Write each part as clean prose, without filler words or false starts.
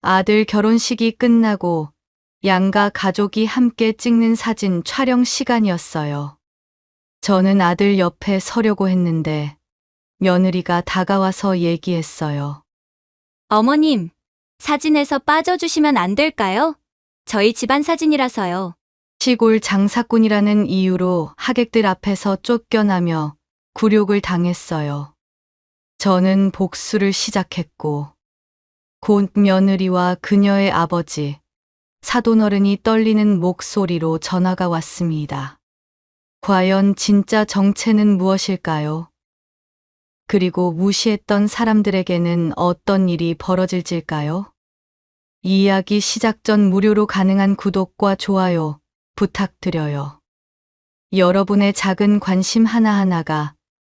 아들 결혼식이 끝나고 양가 가족이 함께 찍는 사진 촬영 시간이었어요. 저는 아들 옆에 서려고 했는데 며느리가 다가와서 얘기했어요. 어머님, 사진에서 빠져주시면 안 될까요? 저희 집안 사진이라서요. 시골 장사꾼이라는 이유로 하객들 앞에서 쫓겨나며 굴욕을 당했어요. 저는 복수를 시작했고 곧 며느리와 그녀의 아버지, 사돈어른이 떨리는 목소리로 전화가 왔습니다. 과연 진짜 정체는 무엇일까요? 그리고 무시했던 사람들에게는 어떤 일이 벌어질지일까요? 이야기 시작 전 무료로 가능한 구독과 좋아요 부탁드려요. 여러분의 작은 관심 하나하나가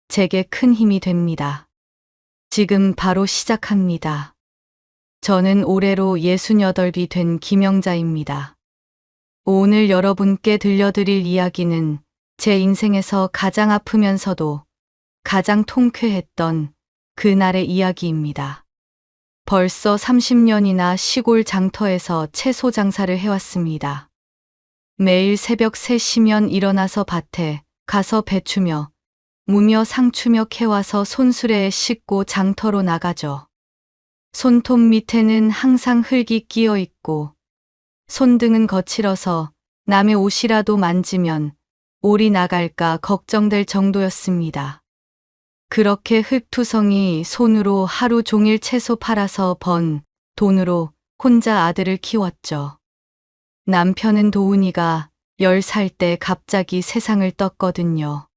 제게 큰 힘이 됩니다. 지금 바로 시작합니다. 저는 올해로 68이 된 김영자입니다. 오늘 여러분께 들려드릴 이야기는 제 인생에서 가장 아프면서도 가장 통쾌했던 그날의 이야기입니다. 벌써 30년이나 시골 장터에서 채소 장사를 해왔습니다. 매일 새벽 3시면 일어나서 밭에 가서 배추며 무며 상추며 캐와서 손수레에 싣고 장터로 나가죠. 손톱 밑에는 항상 흙이 끼어 있고 손등은 거칠어서 남의 옷이라도 만지면 올이 나갈까 걱정될 정도였습니다. 그렇게 흙투성이 손으로 하루 종일 채소 팔아서 번 돈으로 혼자 아들을 키웠죠. 남편은 도훈이가 10살 때 갑자기 세상을 떴거든요.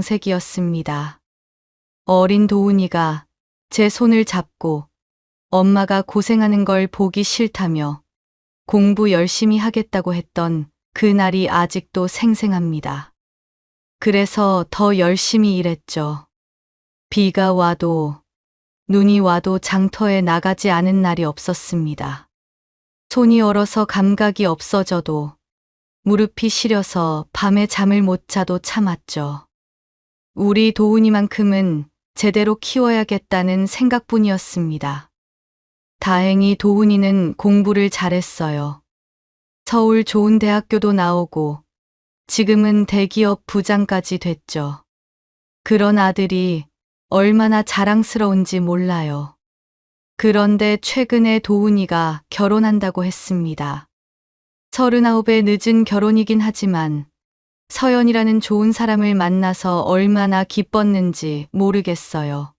심근경색이었습니다. 어린 도훈이가 제 손을 잡고 엄마가 고생하는 걸 보기 싫다며 공부 열심히 하겠다고 했던 그날이 아직도 생생합니다. 그래서 더 열심히 일했죠. 비가 와도 눈이 와도 장터에 나가지 않은 날이 없었습니다. 손이 얼어서 감각이 없어져도 무릎이 시려서 밤에 잠을 못 자도 참았죠. 우리 도훈이만큼은 제대로 키워야겠다는 생각뿐이었습니다. 다행히 도훈이는 공부를 잘했어요. 서울 좋은 대학교도 나오고 지금은 대기업 부장까지 됐죠. 그런 아들이 얼마나 자랑스러운지 몰라요. 그런데 최근에 도훈이가 결혼한다고 했습니다. 39의 늦은 결혼이긴 하지만 서연이라는 좋은 사람을 만나서 얼마나 기뻤는지 모르겠어요.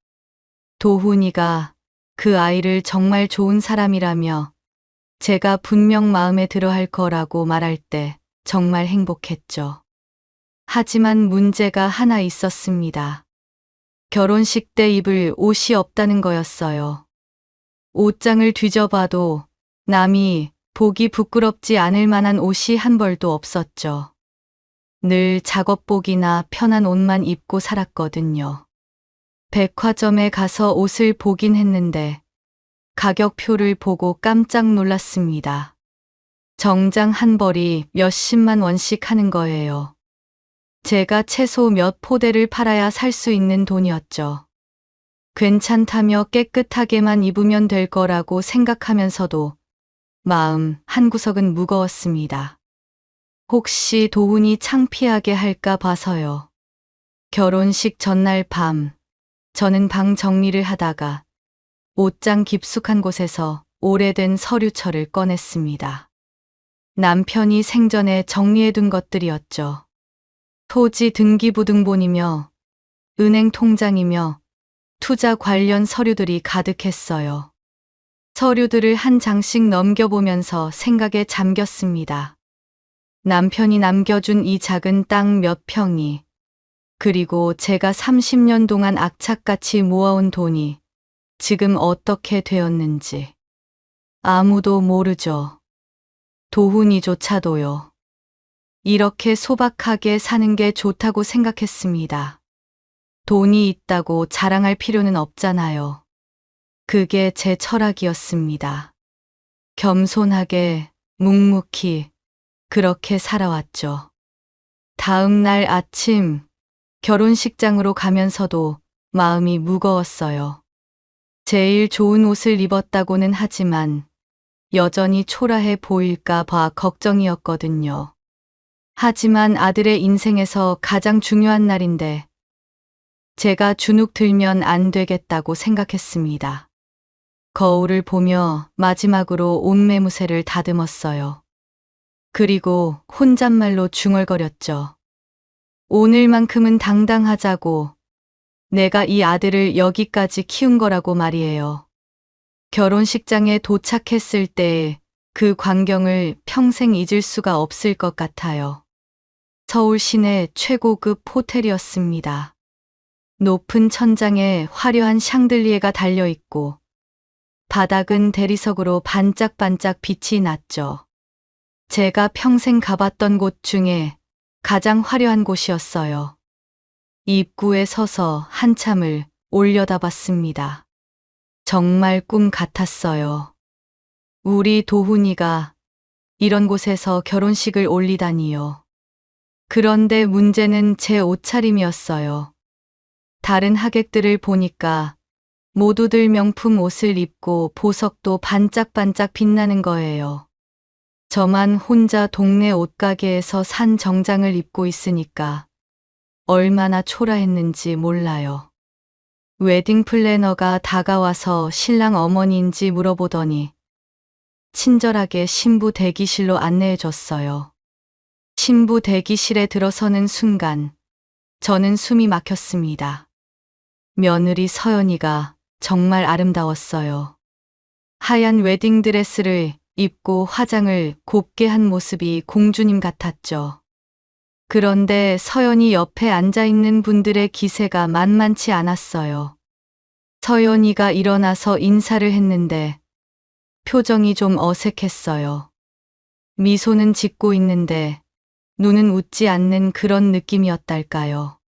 도훈이가 그 아이를 정말 좋은 사람이라며 제가 분명 마음에 들어 할 거라고 말할 때 정말 행복했죠. 하지만 문제가 하나 있었습니다. 결혼식 때 입을 옷이 없다는 거였어요. 옷장을 뒤져봐도 남이 보기 부끄럽지 않을 만한 옷이 한 벌도 없었죠. 늘 작업복이나 편한 옷만 입고 살았거든요. 백화점에 가서 옷을 보긴 했는데 가격표를 보고 깜짝 놀랐습니다. 정장 한 벌이 몇십만 원씩 하는 거예요. 제가 최소 몇 포대를 팔아야 살 수 있는 돈이었죠. 괜찮다며 깨끗하게만 입으면 될 거라고 생각하면서도 마음 한구석은 무거웠습니다. 혹시 도훈이 창피하게 할까 봐서요. 결혼식 전날 밤, 저는 방 정리를 하다가 옷장 깊숙한 곳에서 오래된 서류철을 꺼냈습니다. 남편이 생전에 정리해둔 것들이었죠. 토지 등기부등본이며 은행 통장이며 투자 관련 서류들이 가득했어요. 서류들을 한 장씩 넘겨보면서 생각에 잠겼습니다. 남편이 남겨준 이 작은 땅 몇 평이, 그리고 제가 30년 동안 악착같이 모아온 돈이 지금 어떻게 되었는지 아무도 모르죠. 도훈이조차도요. 이렇게 소박하게 사는 게 좋다고 생각했습니다. 돈이 있다고 자랑할 필요는 없잖아요. 그게 제 철학이었습니다. 겸손하게, 묵묵히, 그렇게 살아왔죠. 다음 날 아침, 결혼식장으로 가면서도 마음이 무거웠어요. 제일 좋은 옷을 입었다고는 하지만 여전히 초라해 보일까 봐 걱정이었거든요. 하지만 아들의 인생에서 가장 중요한 날인데 제가 주눅 들면 안 되겠다고 생각했습니다. 거울을 보며 마지막으로 옷매무새를 다듬었어요. 그리고 혼잣말로 중얼거렸죠. 오늘만큼은 당당하자고. 내가 이 아들을 여기까지 키운 거라고 말이에요. 결혼식장에 도착했을 때 그 광경을 평생 잊을 수가 없을 것 같아요. 서울 시내 최고급 호텔이었습니다. 높은 천장에 화려한 샹들리에가 달려있고 바닥은 대리석으로 반짝반짝 빛이 났죠. 제가 평생 가봤던 곳 중에 가장 화려한 곳이었어요. 입구에 서서 한참을 올려다봤습니다. 정말 꿈 같았어요. 우리 도훈이가 이런 곳에서 결혼식을 올리다니요. 그런데 문제는 제 옷차림이었어요. 다른 하객들을 보니까 모두들 명품 옷을 입고 보석도 반짝반짝 빛나는 거예요. 저만 혼자 동네 옷가게에서 산 정장을 입고 있으니까 얼마나 초라했는지 몰라요. 웨딩 플래너가 다가와서 신랑 어머니인지 물어보더니 친절하게 신부 대기실로 안내해 줬어요. 신부 대기실에 들어서는 순간 저는 숨이 막혔습니다. 며느리 서연이가 정말 아름다웠어요. 하얀 웨딩 드레스를 입고 화장을 곱게 한 모습이 공주님 같았죠. 그런데 서연이 옆에 앉아있는 분들의 기세가 만만치 않았어요. 서연이가 일어나서 인사를 했는데 표정이 좀 어색했어요. 미소는 짓고 있는데 눈은 웃지 않는 그런 느낌이었달까요.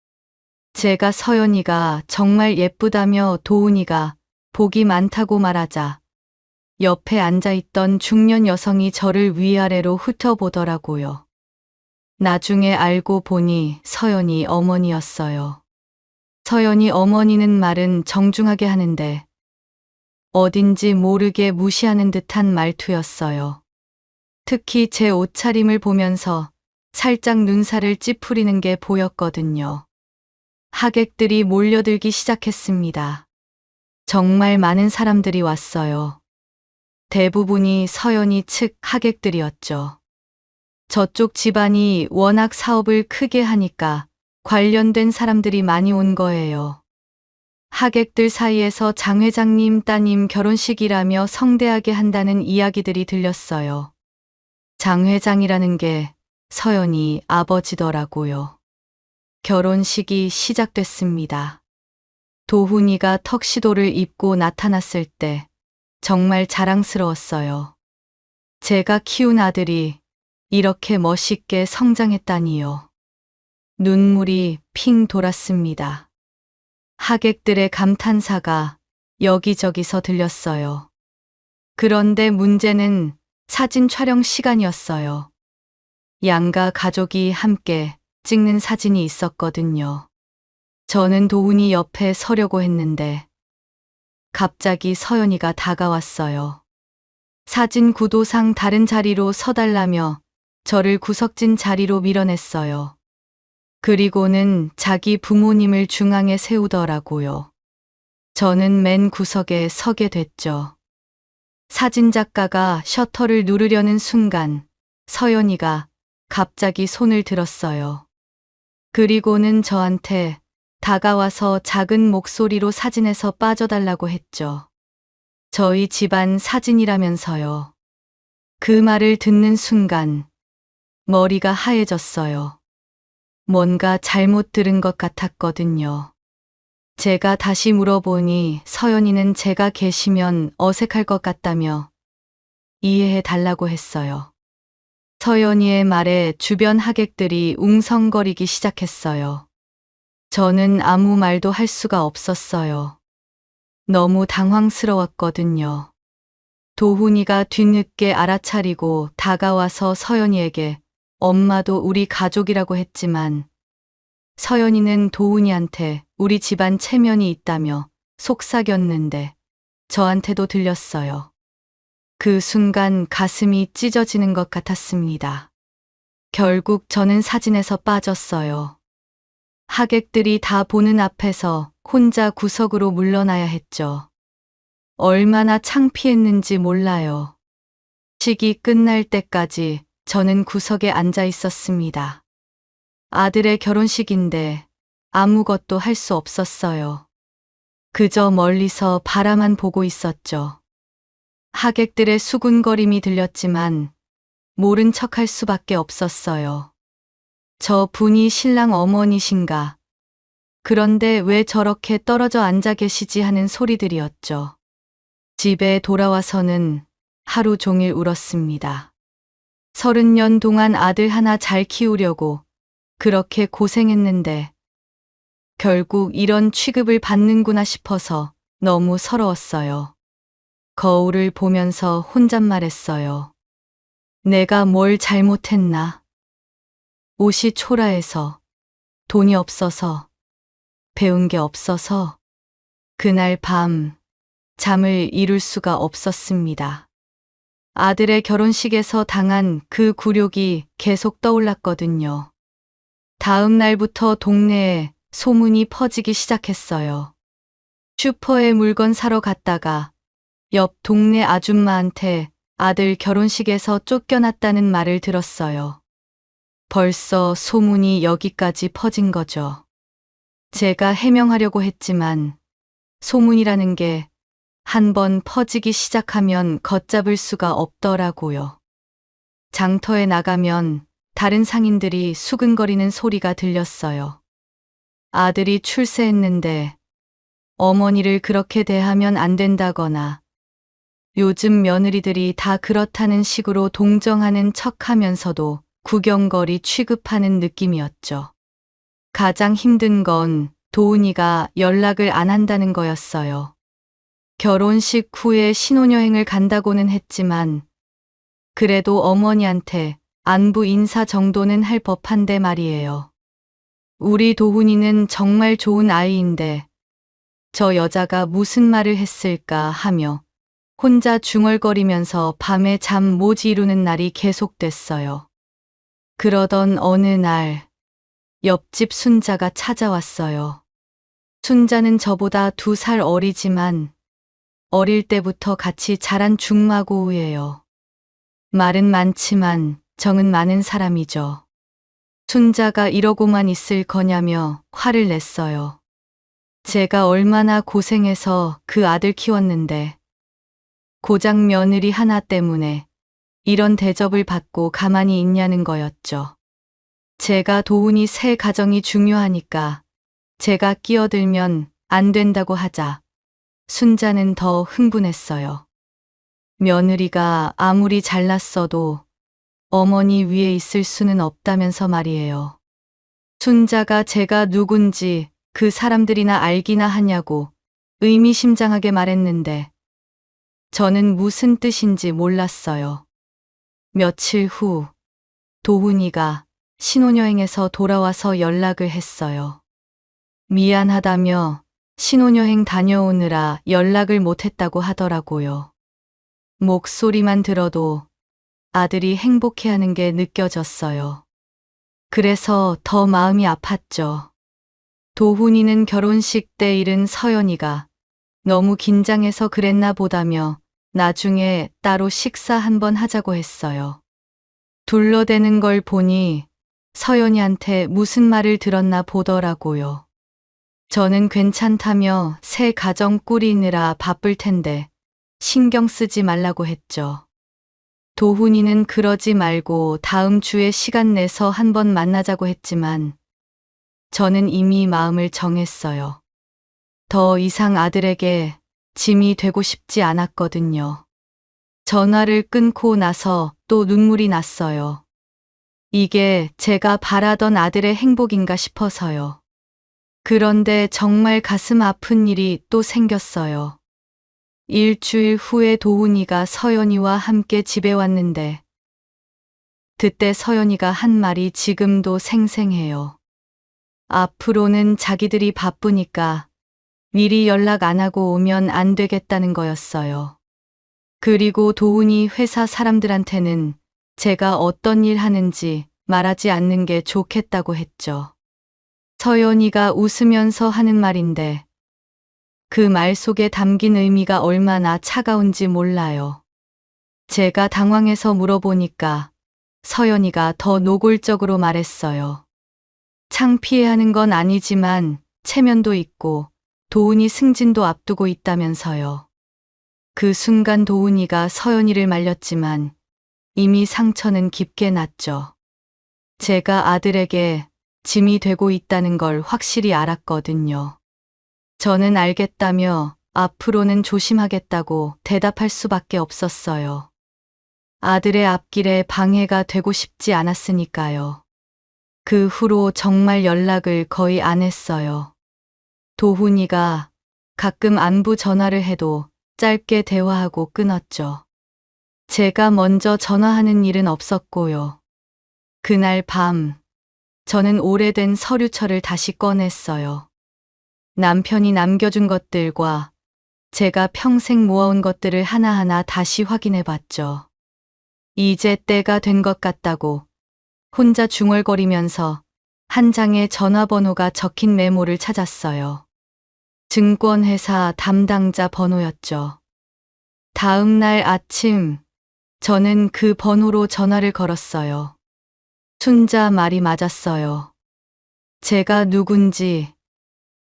제가 서연이가 정말 예쁘다며 도훈이가 복이 많다고 말하자 옆에 앉아있던 중년 여성이 저를 위아래로 훑어보더라고요. 나중에 알고 보니 서연이 어머니였어요. 서연이 어머니는 말은 정중하게 하는데 어딘지 모르게 무시하는 듯한 말투였어요. 특히 제 옷차림을 보면서 살짝 눈살을 찌푸리는 게 보였거든요. 하객들이 몰려들기 시작했습니다. 정말 많은 사람들이 왔어요. 대부분이 서연이 측 하객들이었죠. 저쪽 집안이 워낙 사업을 크게 하니까 관련된 사람들이 많이 온 거예요. 하객들 사이에서 장 회장님 따님 결혼식이라며 성대하게 한다는 이야기들이 들렸어요. 장 회장이라는 게 서연이 아버지더라고요. 결혼식이 시작됐습니다. 도훈이가 턱시도를 입고 나타났을 때 정말 자랑스러웠어요. 제가 키운 아들이 이렇게 멋있게 성장했다니요. 눈물이 핑 돌았습니다. 하객들의 감탄사가 여기저기서 들렸어요. 그런데 문제는 사진 촬영 시간이었어요. 양가 가족이 함께 찍는 사진이 있었거든요. 저는 도훈이 옆에 서려고 했는데 갑자기 서연이가 다가왔어요. 사진 구도상 다른 자리로 서달라며 저를 구석진 자리로 밀어냈어요. 그리고는 자기 부모님을 중앙에 세우더라고요. 저는 맨 구석에 서게 됐죠. 사진작가가 셔터를 누르려는 순간 서연이가 갑자기 손을 들었어요. 그리고는 저한테 다가와서 작은 목소리로 사진에서 빠져달라고 했죠. 저희 집안 사진이라면서요. 그 말을 듣는 순간 머리가 하얘졌어요. 뭔가 잘못 들은 것 같았거든요. 제가 다시 물어보니 서연이는 제가 계시면 어색할 것 같다며 이해해 달라고 했어요. 서연이의 말에 주변 하객들이 웅성거리기 시작했어요. 저는 아무 말도 할 수가 없었어요. 너무 당황스러웠거든요. 도훈이가 뒤늦게 알아차리고 다가와서 서연이에게 엄마도 우리 가족이라고 했지만 서연이는 도훈이한테 우리 집안 체면이 있다며 속삭였는데 저한테도 들렸어요. 그 순간 가슴이 찢어지는 것 같았습니다. 결국 저는 사진에서 빠졌어요. 하객들이 다 보는 앞에서 혼자 구석으로 물러나야 했죠. 얼마나 창피했는지 몰라요. 식이 끝날 때까지 저는 구석에 앉아 있었습니다. 아들의 결혼식인데 아무것도 할 수 없었어요. 그저 멀리서 바라만 보고 있었죠. 하객들의 수군거림이 들렸지만 모른 척할 수밖에 없었어요. 저 분이 신랑 어머니신가? 그런데 왜 저렇게 떨어져 앉아 계시지 하는 소리들이었죠. 집에 돌아와서는 하루 종일 울었습니다. 30년 동안 아들 하나 잘 키우려고 그렇게 고생했는데 결국 이런 취급을 받는구나 싶어서 너무 서러웠어요. 거울을 보면서 혼잣말했어요. 내가 뭘 잘못했나? 옷이 초라해서, 돈이 없어서, 배운 게 없어서, 그날 밤 잠을 이룰 수가 없었습니다. 아들의 결혼식에서 당한 그 굴욕이 계속 떠올랐거든요. 다음 날부터 동네에 소문이 퍼지기 시작했어요. 슈퍼에 물건 사러 갔다가 옆 동네 아줌마한테 아들 결혼식에서 쫓겨났다는 말을 들었어요. 벌써 소문이 여기까지 퍼진 거죠. 제가 해명하려고 했지만 소문이라는 게 한번 퍼지기 시작하면 걷잡을 수가 없더라고요. 장터에 나가면 다른 상인들이 수근거리는 소리가 들렸어요. 아들이 출세했는데 어머니를 그렇게 대하면 안 된다거나 요즘 며느리들이 다 그렇다는 식으로 동정하는 척하면서도 구경거리 취급하는 느낌이었죠. 가장 힘든 건 도훈이가 연락을 안 한다는 거였어요. 결혼식 후에 신혼여행을 간다고는 했지만 그래도 어머니한테 안부 인사 정도는 할 법한데 말이에요. 우리 도훈이는 정말 좋은 아이인데 저 여자가 무슨 말을 했을까 하며 혼자 중얼거리면서 밤에 잠 못 이루는 날이 계속됐어요. 그러던 어느 날 옆집 순자가 찾아왔어요. 순자는 저보다 2살 어리지만 어릴 때부터 같이 자란 중마고우예요. 말은 많지만 정은 많은 사람이죠. 순자가 이러고만 있을 거냐며 화를 냈어요. 제가 얼마나 고생해서 그 아들 키웠는데 고장 며느리 하나 때문에 이런 대접을 받고 가만히 있냐는 거였죠. 제가 도훈이 새 가정이 중요하니까 제가 끼어들면 안 된다고 하자 순자는 더 흥분했어요. 며느리가 아무리 잘났어도 어머니 위에 있을 수는 없다면서 말이에요. 순자가 제가 누군지 그 사람들이나 알기나 하냐고 의미심장하게 말했는데 저는 무슨 뜻인지 몰랐어요. 며칠 후 도훈이가 신혼여행에서 돌아와서 연락을 했어요. 미안하다며 신혼여행 다녀오느라 연락을 못했다고 하더라고요. 목소리만 들어도 아들이 행복해하는 게 느껴졌어요. 그래서 더 마음이 아팠죠. 도훈이는 결혼식 때 잃은 서연이가 너무 긴장해서 그랬나 보다며 나중에 따로 식사 한번 하자고 했어요. 둘러대는 걸 보니 서연이한테 무슨 말을 들었나 보더라고요. 저는 괜찮다며 새 가정 꾸리느라 바쁠 텐데 신경 쓰지 말라고 했죠. 도훈이는 그러지 말고 다음 주에 시간 내서 한번 만나자고 했지만 저는 이미 마음을 정했어요. 더 이상 아들에게 짐이 되고 싶지 않았거든요. 전화를 끊고 나서 또 눈물이 났어요. 이게 제가 바라던 아들의 행복인가 싶어서요. 그런데 정말 가슴 아픈 일이 또 생겼어요. 일주일 후에 도훈이가 서연이와 함께 집에 왔는데 그때 서연이가 한 말이 지금도 생생해요. 앞으로는 자기들이 바쁘니까 미리 연락 안 하고 오면 안 되겠다는 거였어요. 그리고 도훈이 회사 사람들한테는 제가 어떤 일 하는지 말하지 않는 게 좋겠다고 했죠. 서연이가 웃으면서 하는 말인데 그 말 속에 담긴 의미가 얼마나 차가운지 몰라요. 제가 당황해서 물어보니까 서연이가 더 노골적으로 말했어요. 창피해하는 건 아니지만 체면도 있고 도훈이 승진도 앞두고 있다면서요. 그 순간 도훈이가 서연이를 말렸지만 이미 상처는 깊게 났죠. 제가 아들에게 짐이 되고 있다는 걸 확실히 알았거든요. 저는 알겠다며 앞으로는 조심하겠다고 대답할 수밖에 없었어요. 아들의 앞길에 방해가 되고 싶지 않았으니까요. 그 후로 정말 연락을 거의 안 했어요. 도훈이가 가끔 안부 전화를 해도 짧게 대화하고 끊었죠. 제가 먼저 전화하는 일은 없었고요. 그날 밤, 저는 오래된 서류철을 다시 꺼냈어요. 남편이 남겨준 것들과 제가 평생 모아온 것들을 하나하나 다시 확인해 봤죠. 이제 때가 된 것 같다고 혼자 중얼거리면서 한 장의 전화번호가 적힌 메모를 찾았어요. 증권회사 담당자 번호였죠. 다음 날 아침, 저는 그 번호로 전화를 걸었어요. 순자 말이 맞았어요. 제가 누군지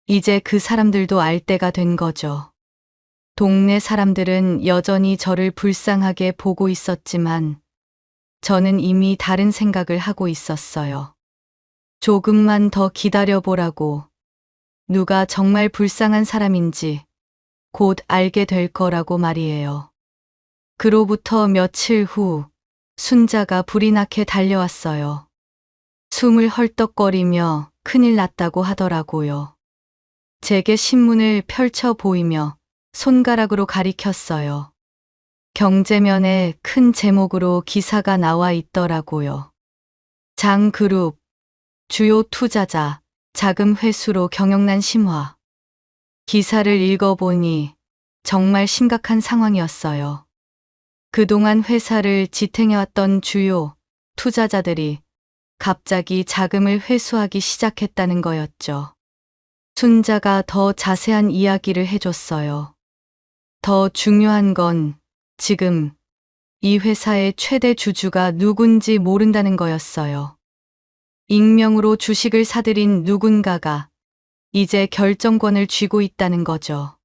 이제 그 사람들도 알 때가 된 거죠. 동네 사람들은 여전히 저를 불쌍하게 보고 있었지만 저는 이미 다른 생각을 하고 있었어요. 조금만 더 기다려보라고. 누가 정말 불쌍한 사람인지 곧 알게 될 거라고 말이에요. 그로부터 며칠 후 순자가 불이 나게 달려왔어요. 숨을 헐떡거리며 큰일 났다고 하더라고요. 제게 신문을 펼쳐 보이며 손가락으로 가리켰어요. 경제면에 큰 제목으로 기사가 나와 있더라고요. 장그룹, 주요 투자자, 자금 회수로 경영난 심화. 기사를 읽어보니 정말 심각한 상황이었어요. 그동안 회사를 지탱해왔던 주요 투자자들이 갑자기 자금을 회수하기 시작했다는 거였죠. 순자가 더 자세한 이야기를 해줬어요. 더 중요한 건 지금 이 회사의 최대 주주가 누군지 모른다는 거였어요. 익명으로 주식을 사들인 누군가가 이제 결정권을 쥐고 있다는 거죠.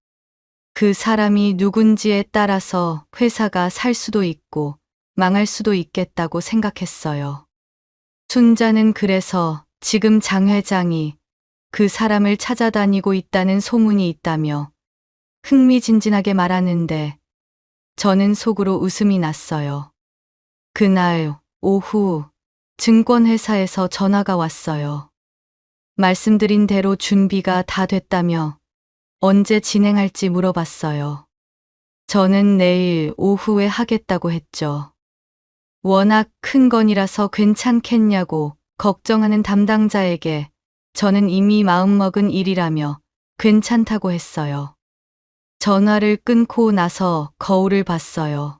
그 사람이 누군지에 따라서 회사가 살 수도 있고 망할 수도 있겠다고 생각했어요. 순자는 그래서 지금 장 회장이 그 사람을 찾아다니고 있다는 소문이 있다며 흥미진진하게 말하는데 저는 속으로 웃음이 났어요. 그날 오후 증권회사에서 전화가 왔어요. 말씀드린 대로 준비가 다 됐다며 언제 진행할지 물어봤어요. 저는 내일 오후에 하겠다고 했죠. 워낙 큰 건이라서 괜찮겠냐고 걱정하는 담당자에게 저는 이미 마음먹은 일이라며 괜찮다고 했어요. 전화를 끊고 나서 거울을 봤어요.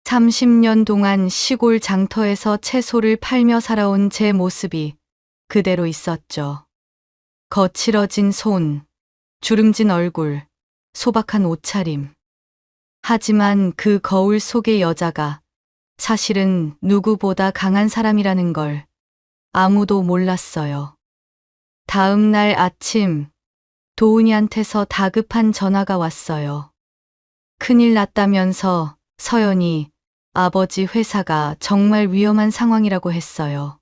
30년 동안 시골 장터에서 채소를 팔며 살아온 제 모습이 그대로 있었죠. 거칠어진 손, 주름진 얼굴, 소박한 옷차림. 하지만 그 거울 속의 여자가 사실은 누구보다 강한 사람이라는 걸 아무도 몰랐어요. 다음 날 아침, 도훈이한테서 다급한 전화가 왔어요. 큰일 났다면서 서연이 아버지 회사가 정말 위험한 상황이라고 했어요.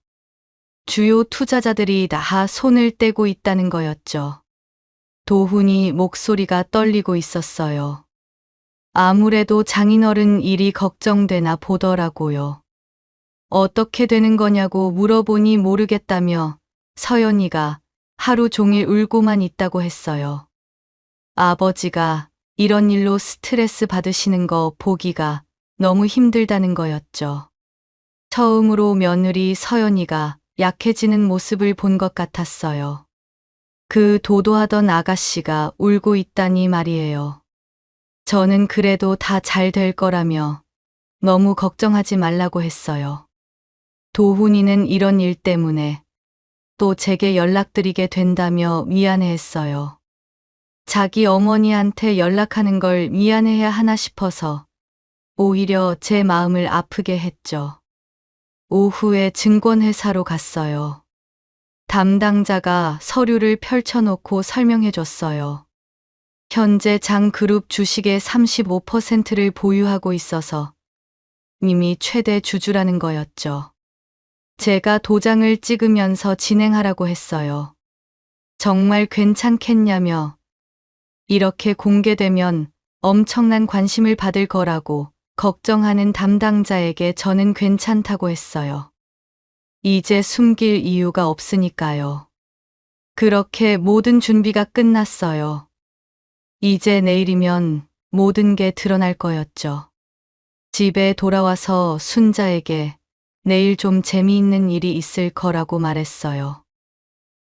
주요 투자자들이 다 손을 떼고 있다는 거였죠. 도훈이 목소리가 떨리고 있었어요. 아무래도 장인어른 일이 걱정되나 보더라고요. 어떻게 되는 거냐고 물어보니 모르겠다며 서연이가 하루 종일 울고만 있다고 했어요. 아버지가 이런 일로 스트레스 받으시는 거 보기가 너무 힘들다는 거였죠. 처음으로 며느리 서연이가 약해지는 모습을 본 것 같았어요. 그 도도하던 아가씨가 울고 있다니 말이에요. 저는 그래도 다 잘 될 거라며 너무 걱정하지 말라고 했어요. 도훈이는 이런 일 때문에 또 제게 연락드리게 된다며 미안해했어요. 자기 어머니한테 연락하는 걸 미안해야 하나 싶어서 오히려 제 마음을 아프게 했죠. 오후에 증권회사로 갔어요. 담당자가 서류를 펼쳐놓고 설명해줬어요. 현재 장그룹 주식의 35%를 보유하고 있어서 이미 최대 주주라는 거였죠. 제가 도장을 찍으면서 진행하라고 했어요. 정말 괜찮겠냐며 이렇게 공개되면 엄청난 관심을 받을 거라고 걱정하는 담당자에게 저는 괜찮다고 했어요. 이제 숨길 이유가 없으니까요. 그렇게 모든 준비가 끝났어요. 이제 내일이면 모든 게 드러날 거였죠. 집에 돌아와서 순자에게 내일 좀 재미있는 일이 있을 거라고 말했어요.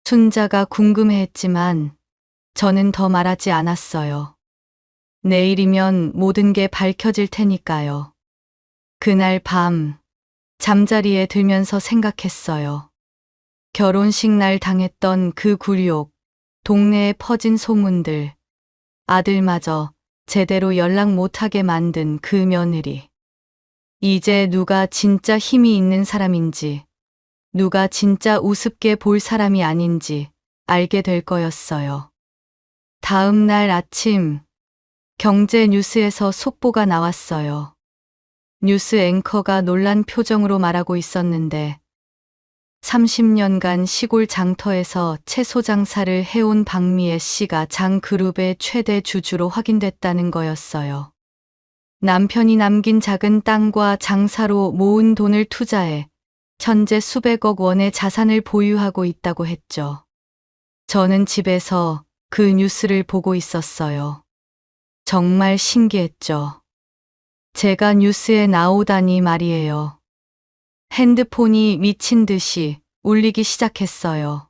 순자가 궁금해했지만 저는 더 말하지 않았어요. 내일이면 모든 게 밝혀질 테니까요. 그날 밤 잠자리에 들면서 생각했어요. 결혼식 날 당했던 그 굴욕, 동네에 퍼진 소문들, 아들마저 제대로 연락 못하게 만든 그 며느리. 이제 누가 진짜 힘이 있는 사람인지, 누가 진짜 우습게 볼 사람이 아닌지 알게 될 거였어요. 다음 날 아침, 경제 뉴스에서 속보가 나왔어요. 뉴스 앵커가 놀란 표정으로 말하고 있었는데 30년간 시골 장터에서 채소 장사를 해온 박미애 씨가 장그룹의 최대 주주로 확인됐다는 거였어요. 남편이 남긴 작은 땅과 장사로 모은 돈을 투자해 현재 수백억 원의 자산을 보유하고 있다고 했죠. 저는 집에서 그 뉴스를 보고 있었어요. 정말 신기했죠. 제가 뉴스에 나오다니 말이에요. 핸드폰이 미친 듯이 울리기 시작했어요.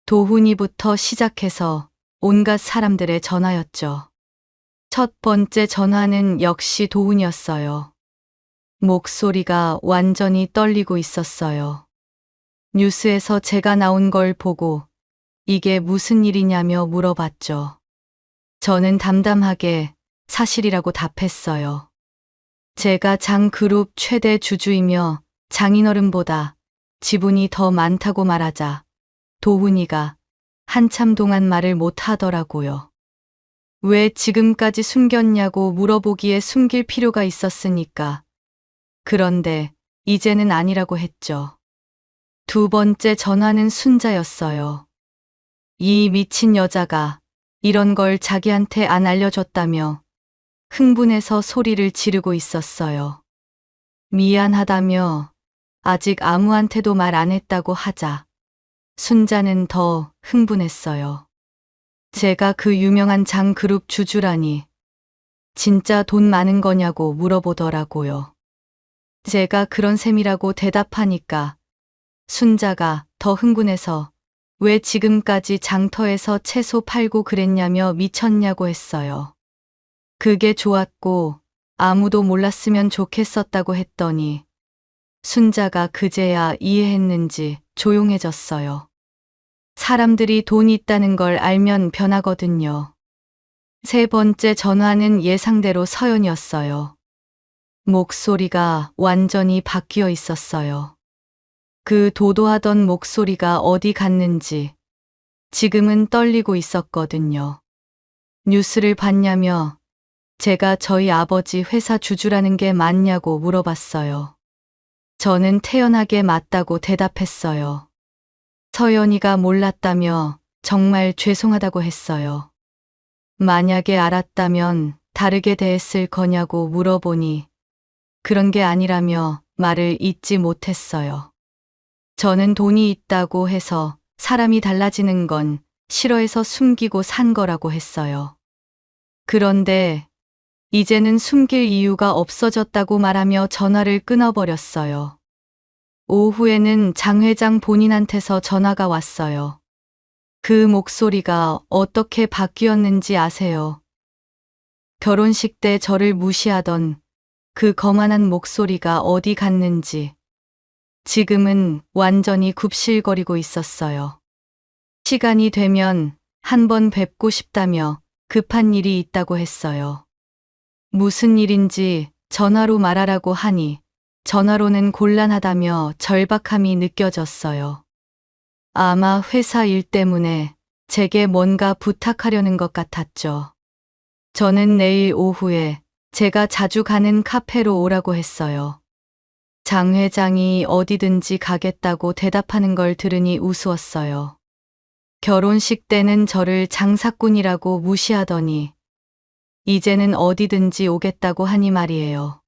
도훈이부터 시작해서 온갖 사람들의 전화였죠. 첫 번째 전화는 역시 도훈이었어요. 목소리가 완전히 떨리고 있었어요. 뉴스에서 제가 나온 걸 보고 이게 무슨 일이냐며 물어봤죠. 저는 담담하게 사실이라고 답했어요. 제가 장그룹 최대 주주이며 장인어른보다 지분이 더 많다고 말하자 도훈이가 한참 동안 말을 못 하더라고요. 왜 지금까지 숨겼냐고 물어보기에 숨길 필요가 있었으니까. 그런데 이제는 아니라고 했죠. 두 번째 전화는 순자였어요. 이 미친 여자가 이런 걸 자기한테 안 알려줬다며 흥분해서 소리를 지르고 있었어요. 미안하다며 아직 아무한테도 말 안 했다고 하자 순자는 더 흥분했어요. 제가 그 유명한 장그룹 주주라니 진짜 돈 많은 거냐고 물어보더라고요. 제가 그런 셈이라고 대답하니까 순자가 더 흥분해서 왜 지금까지 장터에서 채소 팔고 그랬냐며 미쳤냐고 했어요. 그게 좋았고 아무도 몰랐으면 좋겠었다고 했더니 순자가 그제야 이해했는지 조용해졌어요. 사람들이 돈 있다는 걸 알면 변하거든요. 세 번째 전화는 예상대로 서연이었어요. 목소리가 완전히 바뀌어 있었어요. 그 도도하던 목소리가 어디 갔는지 지금은 떨리고 있었거든요. 뉴스를 봤냐며 제가 저희 아버지 회사 주주라는 게 맞냐고 물어봤어요. 저는 태연하게 맞다고 대답했어요. 서연이가 몰랐다며 정말 죄송하다고 했어요. 만약에 알았다면 다르게 대했을 거냐고 물어보니 그런 게 아니라며 말을 잇지 못했어요. 저는 돈이 있다고 해서 사람이 달라지는 건 싫어해서 숨기고 산 거라고 했어요. 그런데 이제는 숨길 이유가 없어졌다고 말하며 전화를 끊어버렸어요. 오후에는 장 회장 본인한테서 전화가 왔어요. 그 목소리가 어떻게 바뀌었는지 아세요? 결혼식 때 저를 무시하던 그 거만한 목소리가 어디 갔는지 지금은 완전히 굽실거리고 있었어요. 시간이 되면 한 번 뵙고 싶다며 급한 일이 있다고 했어요. 무슨 일인지 전화로 말하라고 하니 전화로는 곤란하다며 절박함이 느껴졌어요. 아마 회사 일 때문에 제게 뭔가 부탁하려는 것 같았죠. 저는 내일 오후에 제가 자주 가는 카페로 오라고 했어요. 장 회장이 어디든지 가겠다고 대답하는 걸 들으니 우스웠어요. 결혼식 때는 저를 장사꾼이라고 무시하더니 이제는 어디든지 오겠다고 하니 말이에요.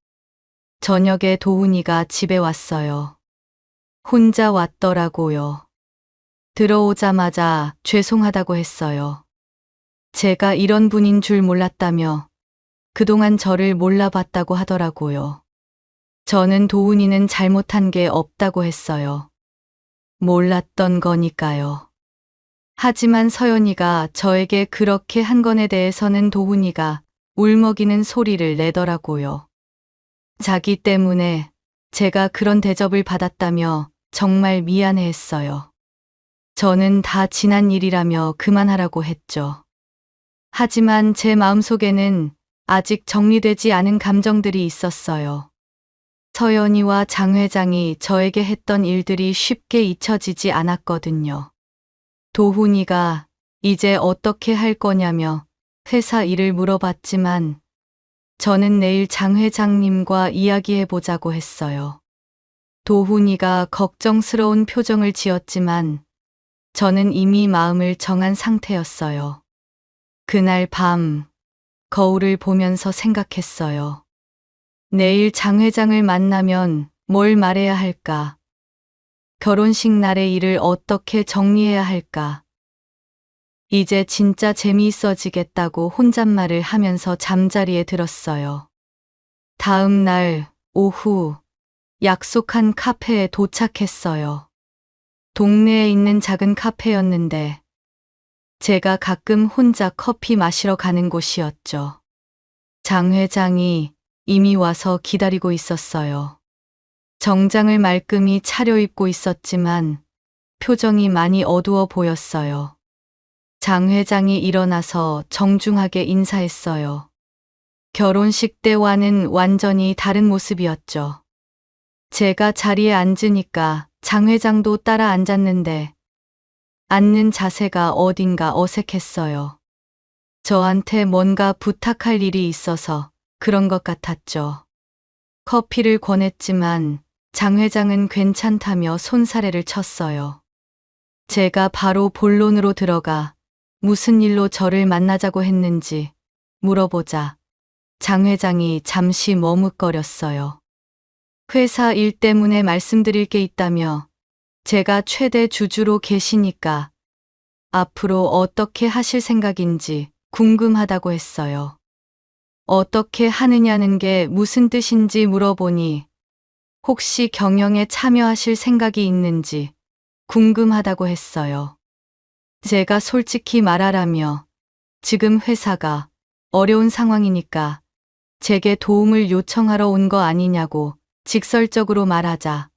저녁에 도훈이가 집에 왔어요. 혼자 왔더라고요. 들어오자마자 죄송하다고 했어요. 제가 이런 분인 줄 몰랐다며 그동안 저를 몰라봤다고 하더라고요. 저는 도훈이는 잘못한 게 없다고 했어요. 몰랐던 거니까요. 하지만 서연이가 저에게 그렇게 한 건에 대해서는 도훈이가 울먹이는 소리를 내더라고요. 자기 때문에 제가 그런 대접을 받았다며 정말 미안해했어요. 저는 다 지난 일이라며 그만하라고 했죠. 하지만 제 마음속에는 아직 정리되지 않은 감정들이 있었어요. 서연이와 장 회장이 저에게 했던 일들이 쉽게 잊혀지지 않았거든요. 도훈이가 이제 어떻게 할 거냐며 회사 일을 물어봤지만 저는 내일 장 회장님과 이야기해 보자고 했어요. 도훈이가 걱정스러운 표정을 지었지만 저는 이미 마음을 정한 상태였어요. 그날 밤 거울을 보면서 생각했어요. 내일 장 회장을 만나면 뭘 말해야 할까? 결혼식 날의 일을 어떻게 정리해야 할까? 이제 진짜 재미있어지겠다고 혼잣말을 하면서 잠자리에 들었어요. 다음 날 오후 약속한 카페에 도착했어요. 동네에 있는 작은 카페였는데 제가 가끔 혼자 커피 마시러 가는 곳이었죠. 장 회장이 이미 와서 기다리고 있었어요. 정장을 말끔히 차려입고 있었지만 표정이 많이 어두워 보였어요. 장 회장이 일어나서 정중하게 인사했어요. 결혼식 때와는 완전히 다른 모습이었죠. 제가 자리에 앉으니까 장 회장도 따라 앉았는데 앉는 자세가 어딘가 어색했어요. 저한테 뭔가 부탁할 일이 있어서 그런 것 같았죠. 커피를 권했지만 장 회장은 괜찮다며 손사래를 쳤어요. 제가 바로 본론으로 들어가 무슨 일로 저를 만나자고 했는지 물어보자 장 회장이 잠시 머뭇거렸어요. 회사 일 때문에 말씀드릴 게 있다며 제가 최대 주주로 계시니까 앞으로 어떻게 하실 생각인지 궁금하다고 했어요. 어떻게 하느냐는 게 무슨 뜻인지 물어보니 혹시 경영에 참여하실 생각이 있는지 궁금하다고 했어요. 제가 솔직히 말하라며 지금 회사가 어려운 상황이니까 제게 도움을 요청하러 온 거 아니냐고 직설적으로 말하자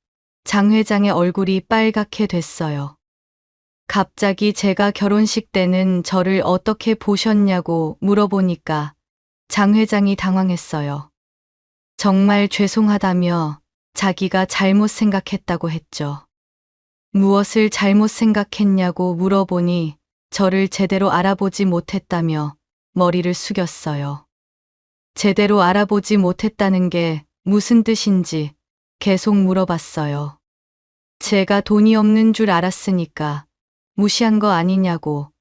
장 회장의 얼굴이 빨갛게 됐어요. 갑자기 제가 결혼식 때는 저를 어떻게 보셨냐고 물어보니까 장 회장이 당황했어요. 정말 죄송하다며 자기가 잘못 생각했다고 했죠. 무엇을 잘못 생각했냐고 물어보니 저를 제대로 알아보지 못했다며 머리를 숙였어요. 제대로 알아보지 못했다는 게 무슨 뜻인지 계속 물어봤어요. 제가 돈이 없는 줄 알았으니까 무시한 거 아니냐고,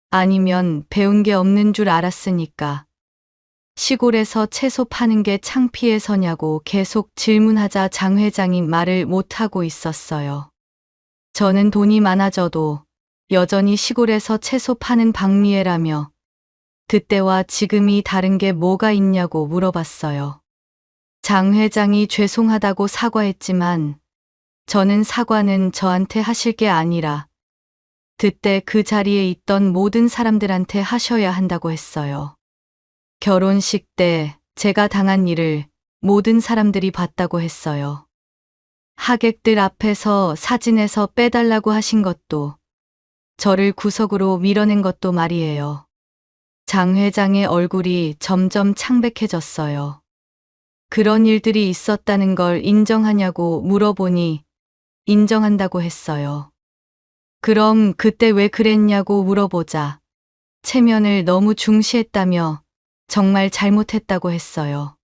아니면 배운 게 없는 줄 알았으니까 시골에서 채소 파는 게 창피해서냐고 계속 질문하자 장 회장이 말을 못하고 있었어요. 저는 돈이 많아져도 여전히 시골에서 채소 파는 박미애라며 그때와 지금이 다른 게 뭐가 있냐고 물어봤어요. 장 회장이 죄송하다고 사과했지만 저는 사과는 저한테 하실 게 아니라 그때 그 자리에 있던 모든 사람들한테 하셔야 한다고 했어요. 결혼식 때 제가 당한 일을 모든 사람들이 봤다고 했어요. 하객들 앞에서 사진에서 빼달라고 하신 것도, 저를 구석으로 밀어낸 것도 말이에요. 장 회장의 얼굴이 점점 창백해졌어요. 그런 일들이 있었다는 걸 인정하냐고 물어보니 인정한다고 했어요. 그럼 그때 왜 그랬냐고 물어보자 체면을 너무 중시했다며 정말 잘못했다고 했어요.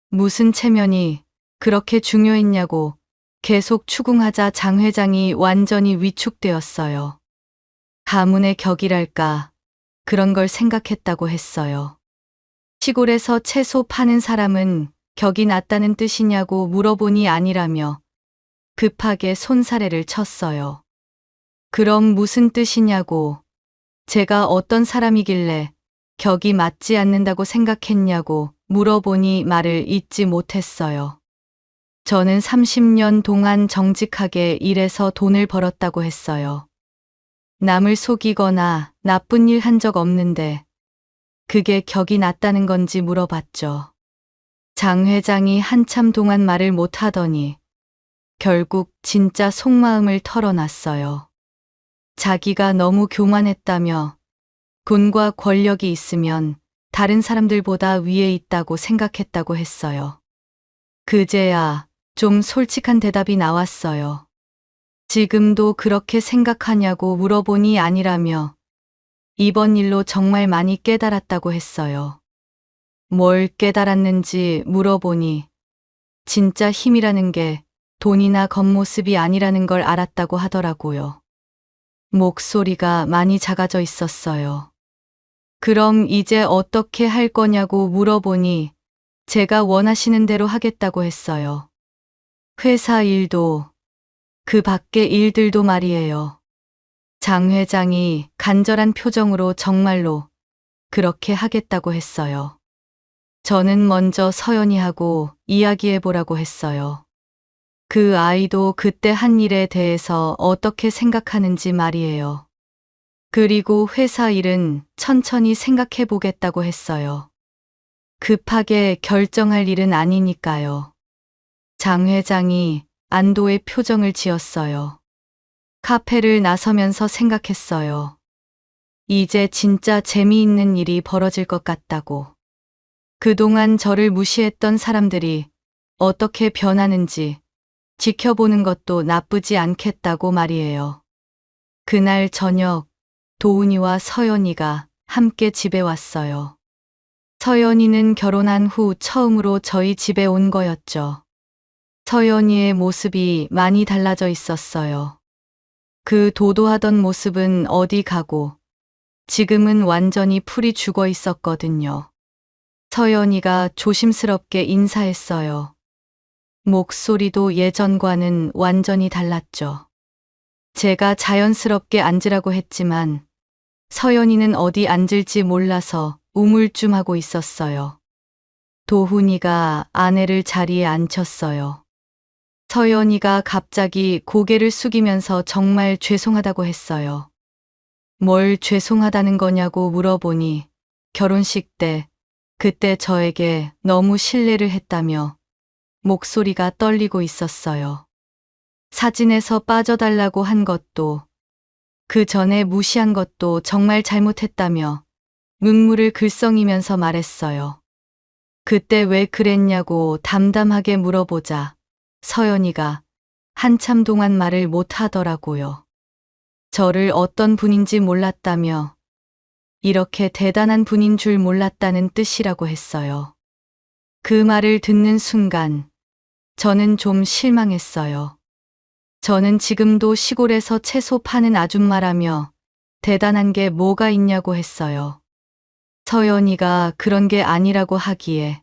무슨 체면이 그렇게 중요했냐고 계속 추궁하자 장 회장이 완전히 위축되었어요. 가문의 격이랄까 그런 걸 생각했다고 했어요. 시골에서 채소 파는 사람은 격이 낮다는 뜻이냐고 물어보니 아니라며 급하게 손사래를 쳤어요. 그럼 무슨 뜻이냐고, 제가 어떤 사람이길래 격이 맞지 않는다고 생각했냐고 물어보니 말을 잇지 못했어요. 저는 30년 동안 정직하게 일해서 돈을 벌었다고 했어요. 남을 속이거나 나쁜 일 한 적 없는데 그게 격이 낮다는 건지 물어봤죠. 장 회장이 한참 동안 말을 못 하더니 결국 진짜 속마음을 털어놨어요. 자기가 너무 교만했다며 돈과 권력이 있으면 다른 사람들보다 위에 있다고 생각했다고 했어요. 그제야 좀 솔직한 대답이 나왔어요. 지금도 그렇게 생각하냐고 물어보니 아니라며 이번 일로 정말 많이 깨달았다고 했어요. 뭘 깨달았는지 물어보니 진짜 힘이라는 게 돈이나 겉모습이 아니라는 걸 알았다고 하더라고요. 목소리가 많이 작아져 있었어요. 그럼 이제 어떻게 할 거냐고 물어보니 제가 원하시는 대로 하겠다고 했어요. 회사 일도 그 밖의 일들도 말이에요. 장 회장이 간절한 표정으로 정말로 그렇게 하겠다고 했어요. 저는 먼저 서연이하고 이야기해보라고 했어요. 그 아이도 그때 한 일에 대해서 어떻게 생각하는지 말이에요. 그리고 회사 일은 천천히 생각해보겠다고 했어요. 급하게 결정할 일은 아니니까요. 장 회장이 안도의 표정을 지었어요. 카페를 나서면서 생각했어요. 이제 진짜 재미있는 일이 벌어질 것 같다고. 그동안 저를 무시했던 사람들이 어떻게 변하는지 지켜보는 것도 나쁘지 않겠다고 말이에요. 그날 저녁 도훈이와 서연이가 함께 집에 왔어요. 서연이는 결혼한 후 처음으로 저희 집에 온 거였죠. 서연이의 모습이 많이 달라져 있었어요. 그 도도하던 모습은 어디 가고 지금은 완전히 풀이 죽어 있었거든요. 서연이가 조심스럽게 인사했어요. 목소리도 예전과는 완전히 달랐죠. 제가 자연스럽게 앉으라고 했지만 서연이는 어디 앉을지 몰라서 우물쭈하고 있었어요. 도훈이가 아내를 자리에 앉혔어요. 서연이가 갑자기 고개를 숙이면서 정말 죄송하다고 했어요. 뭘 죄송하다는 거냐고 물어보니 결혼식 때 그때 저에게 너무 실례를 했다며 목소리가 떨리고 있었어요. 사진에서 빠져달라고 한 것도 그 전에 무시한 것도 정말 잘못했다며 눈물을 글썽이면서 말했어요. 그때 왜 그랬냐고 담담하게 물어보자 서연이가 한참 동안 말을 못 하더라고요. 저를 어떤 분인지 몰랐다며 이렇게 대단한 분인 줄 몰랐다는 뜻이라고 했어요. 그 말을 듣는 순간 저는 좀 실망했어요. 저는 지금도 시골에서 채소 파는 아줌마라며 대단한 게 뭐가 있냐고 했어요. 서연이가 그런 게 아니라고 하기에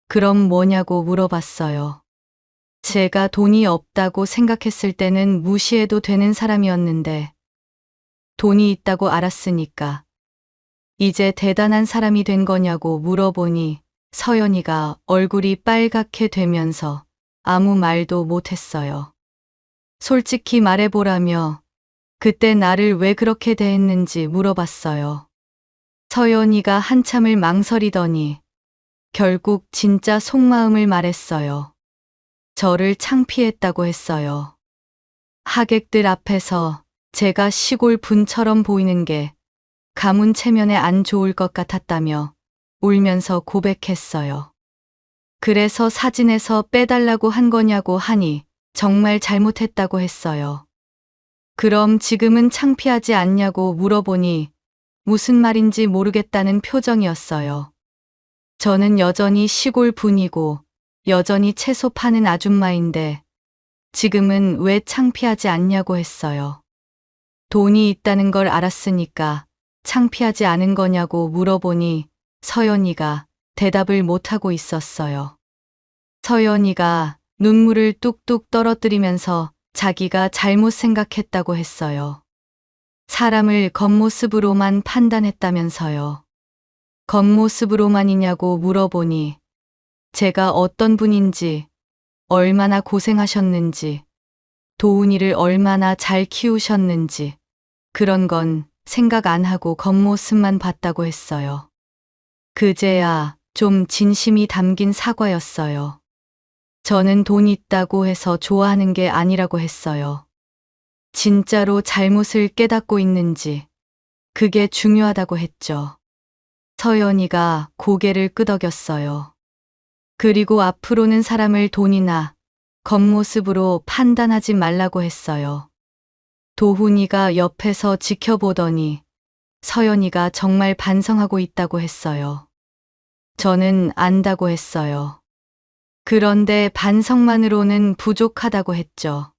그럼 뭐냐고 물어봤어요. 제가 돈이 없다고 생각했을 때는 무시해도 되는 사람이었는데 돈이 있다고 알았으니까 이제 대단한 사람이 된 거냐고 물어보니 서연이가 얼굴이 빨갛게 되면서 아무 말도 못했어요. 솔직히 말해보라며 그때 나를 왜 그렇게 대했는지 물어봤어요. 서연이가 한참을 망설이더니 결국 진짜 속마음을 말했어요. 저를 창피했다고 했어요. 하객들 앞에서 제가 시골 분처럼 보이는 게 가문 체면에 안 좋을 것 같았다며 울면서 고백했어요. 그래서 사진에서 빼달라고 한 거냐고 하니 정말 잘못했다고 했어요. 그럼 지금은 창피하지 않냐고 물어보니 무슨 말인지 모르겠다는 표정이었어요. 저는 여전히 시골 분이고 여전히 채소 파는 아줌마인데 지금은 왜 창피하지 않냐고 했어요. 돈이 있다는 걸 알았으니까 창피하지 않은 거냐고 물어보니 서연이가 대답을 못하고 있었어요. 서연이가 눈물을 뚝뚝 떨어뜨리면서 자기가 잘못 생각했다고 했어요. 사람을 겉모습으로만 판단했다면서요. 겉모습으로만이냐고 물어보니 제가 어떤 분인지, 얼마나 고생하셨는지, 도훈이를 얼마나 잘 키우셨는지 그런 건 생각 안 하고 겉모습만 봤다고 했어요. 그제야 좀 진심이 담긴 사과였어요. 저는 돈 있다고 해서 좋아하는 게 아니라고 했어요. 진짜로 잘못을 깨닫고 있는지 그게 중요하다고 했죠. 서연이가 고개를 끄덕였어요. 그리고 앞으로는 사람을 돈이나 겉모습으로 판단하지 말라고 했어요. 도훈이가 옆에서 지켜보더니 서연이가 정말 반성하고 있다고 했어요. 저는 안다고 했어요. 그런데 반성만으로는 부족하다고 했죠.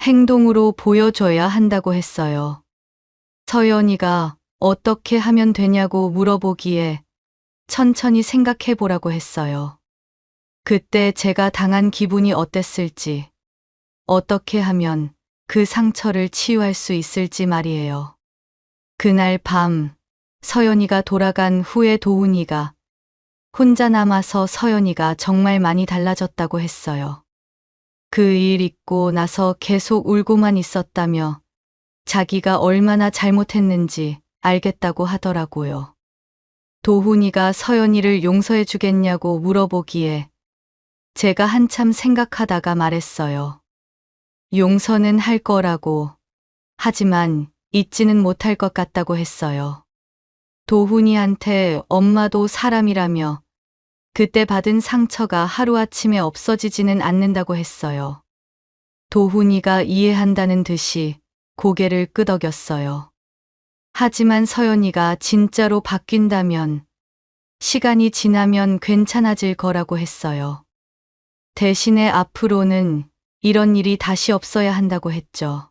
행동으로 보여줘야 한다고 했어요. 서연이가 어떻게 하면 되냐고 물어보기에 천천히 생각해 보라고 했어요. 그때 제가 당한 기분이 어땠을지, 어떻게 하면 그 상처를 치유할 수 있을지 말이에요. 그날 밤 서연이가 돌아간 후에 도훈이가 혼자 남아서 서연이가 정말 많이 달라졌다고 했어요. 그 일 있고 나서 계속 울고만 있었다며 자기가 얼마나 잘못했는지 알겠다고 하더라고요. 도훈이가 서연이를 용서해 주겠냐고 물어보기에 제가 한참 생각하다가 말했어요. 용서는 할 거라고, 하지만 잊지는 못할 것 같다고 했어요. 도훈이한테 엄마도 사람이라며 그때 받은 상처가 하루아침에 없어지지는 않는다고 했어요. 도훈이가 이해한다는 듯이 고개를 끄덕였어요. 하지만 서연이가 진짜로 바뀐다면 시간이 지나면 괜찮아질 거라고 했어요. 대신에 앞으로는 이런 일이 다시 없어야 한다고 했죠.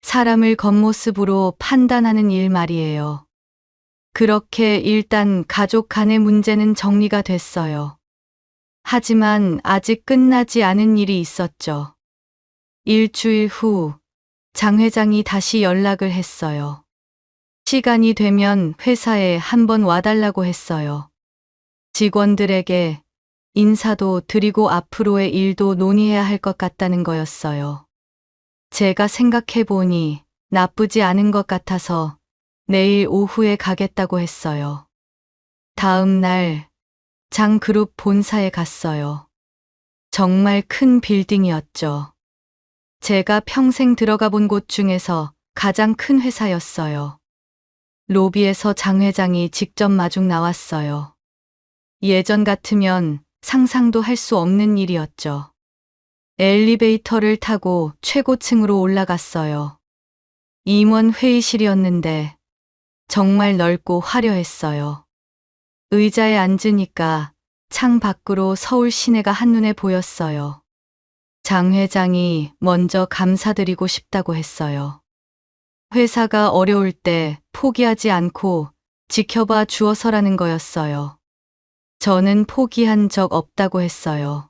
사람을 겉모습으로 판단하는 일 말이에요. 그렇게 일단 가족 간의 문제는 정리가 됐어요. 하지만 아직 끝나지 않은 일이 있었죠. 일주일 후 장 회장이 다시 연락을 했어요. 시간이 되면 회사에 한번 와달라고 했어요. 직원들에게 인사도 드리고 앞으로의 일도 논의해야 할 것 같다는 거였어요. 제가 생각해보니 나쁘지 않은 것 같아서 내일 오후에 가겠다고 했어요. 다음 날 장그룹 본사에 갔어요. 정말 큰 빌딩이었죠. 제가 평생 들어가 본 곳 중에서 가장 큰 회사였어요. 로비에서 장 회장이 직접 마중 나왔어요. 예전 같으면 상상도 할 수 없는 일이었죠. 엘리베이터를 타고 최고층으로 올라갔어요. 임원 회의실이었는데 정말 넓고 화려했어요. 의자에 앉으니까 창 밖으로 서울 시내가 한눈에 보였어요. 장 회장이 먼저 감사드리고 싶다고 했어요. 회사가 어려울 때 포기하지 않고 지켜봐 주어서라는 거였어요. 저는 포기한 적 없다고 했어요.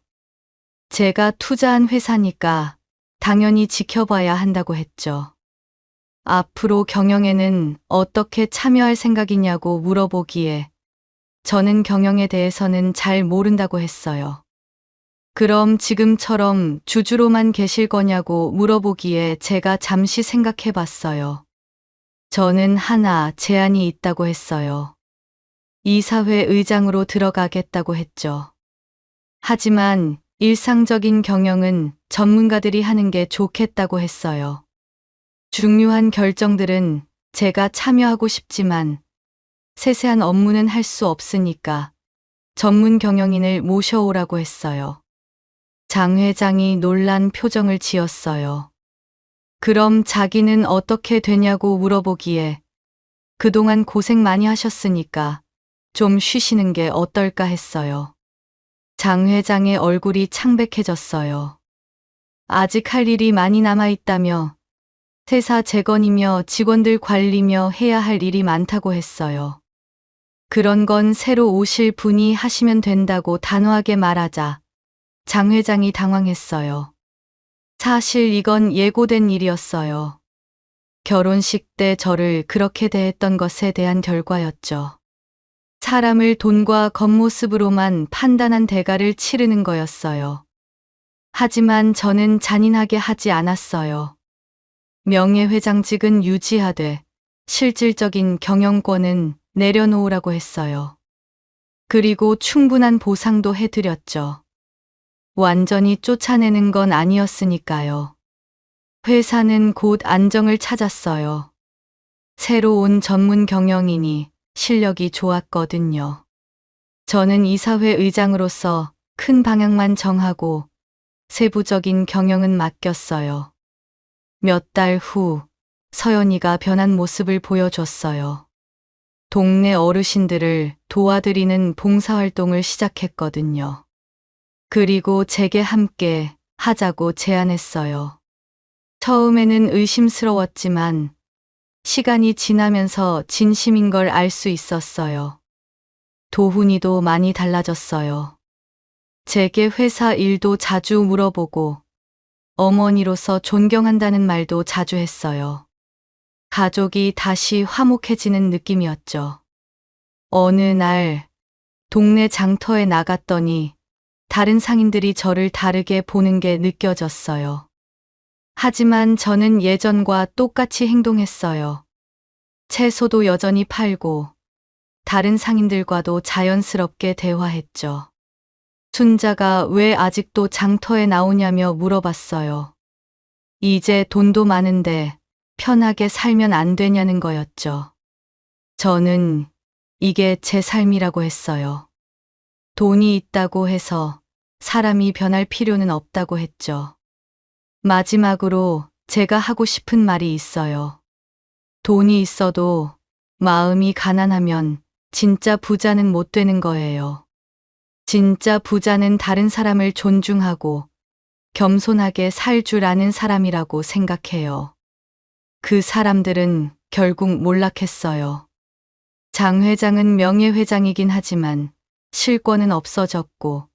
제가 투자한 회사니까 당연히 지켜봐야 한다고 했죠. 앞으로 경영에는 어떻게 참여할 생각이냐고 물어보기에 저는 경영에 대해서는 잘 모른다고 했어요. 그럼 지금처럼 주주로만 계실 거냐고 물어보기에 제가 잠시 생각해 봤어요. 저는 하나 제안이 있다고 했어요. 이사회 의장으로 들어가겠다고 했죠. 하지만 일상적인 경영은 전문가들이 하는 게 좋겠다고 했어요. 중요한 결정들은 제가 참여하고 싶지만 세세한 업무는 할 수 없으니까 전문 경영인을 모셔오라고 했어요. 장 회장이 놀란 표정을 지었어요. 그럼 자기는 어떻게 되냐고 물어보기에 그동안 고생 많이 하셨으니까 좀 쉬시는 게 어떨까 했어요. 장 회장의 얼굴이 창백해졌어요. 아직 할 일이 많이 남아있다며 회사 재건이며 직원들 관리며 해야 할 일이 많다고 했어요. 그런 건 새로 오실 분이 하시면 된다고 단호하게 말하자 장 회장이 당황했어요. 사실 이건 예고된 일이었어요. 결혼식 때 저를 그렇게 대했던 것에 대한 결과였죠. 사람을 돈과 겉모습으로만 판단한 대가를 치르는 거였어요. 하지만 저는 잔인하게 하지 않았어요. 명예회장직은 유지하되 실질적인 경영권은 내려놓으라고 했어요. 그리고 충분한 보상도 해드렸죠. 완전히 쫓아내는 건 아니었으니까요. 회사는 곧 안정을 찾았어요. 새로 온 전문 경영인이 실력이 좋았거든요. 저는 이사회 의장으로서 큰 방향만 정하고 세부적인 경영은 맡겼어요. 몇 달 후 서연이가 변한 모습을 보여줬어요. 동네 어르신들을 도와드리는 봉사활동을 시작했거든요. 그리고 제게 함께 하자고 제안했어요. 처음에는 의심스러웠지만 시간이 지나면서 진심인 걸 알 수 있었어요. 도훈이도 많이 달라졌어요. 제게 회사 일도 자주 물어보고 어머니로서 존경한다는 말도 자주 했어요. 가족이 다시 화목해지는 느낌이었죠. 어느 날 동네 장터에 나갔더니 다른 상인들이 저를 다르게 보는 게 느껴졌어요. 하지만 저는 예전과 똑같이 행동했어요. 채소도 여전히 팔고 다른 상인들과도 자연스럽게 대화했죠. 순자가 왜 아직도 장터에 나오냐며 물어봤어요. 이제 돈도 많은데 편하게 살면 안 되냐는 거였죠. 저는 이게 제 삶이라고 했어요. 돈이 있다고 해서 사람이 변할 필요는 없다고 했죠. 마지막으로 제가 하고 싶은 말이 있어요. 돈이 있어도 마음이 가난하면 진짜 부자는 못 되는 거예요. 진짜 부자는 다른 사람을 존중하고 겸손하게 살 줄 아는 사람이라고 생각해요. 그 사람들은 결국 몰락했어요. 장 회장은 명예회장이긴 하지만 실권은 없어졌고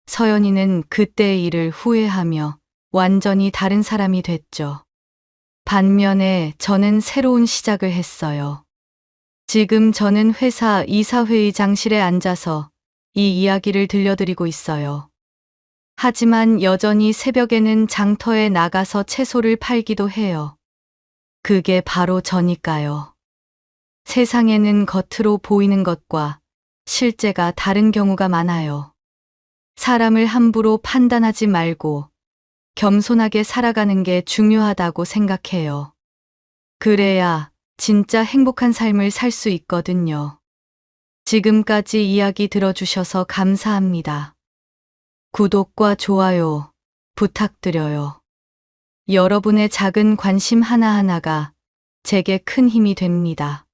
서연이는 그때의 일을 후회하며 완전히 다른 사람이 됐죠. 반면에 저는 새로운 시작을 했어요. 지금 저는 회사 이사회의장실에 앉아서 이 이야기를 들려드리고 있어요. 하지만 여전히 새벽에는 장터에 나가서 채소를 팔기도 해요. 그게 바로 저니까요. 세상에는 겉으로 보이는 것과 실제가 다른 경우가 많아요. 사람을 함부로 판단하지 말고 겸손하게 살아가는 게 중요하다고 생각해요. 그래야 진짜 행복한 삶을 살 수 있거든요. 지금까지 이야기 들어주셔서 감사합니다. 구독과 좋아요 부탁드려요. 여러분의 작은 관심 하나하나가 제게 큰 힘이 됩니다.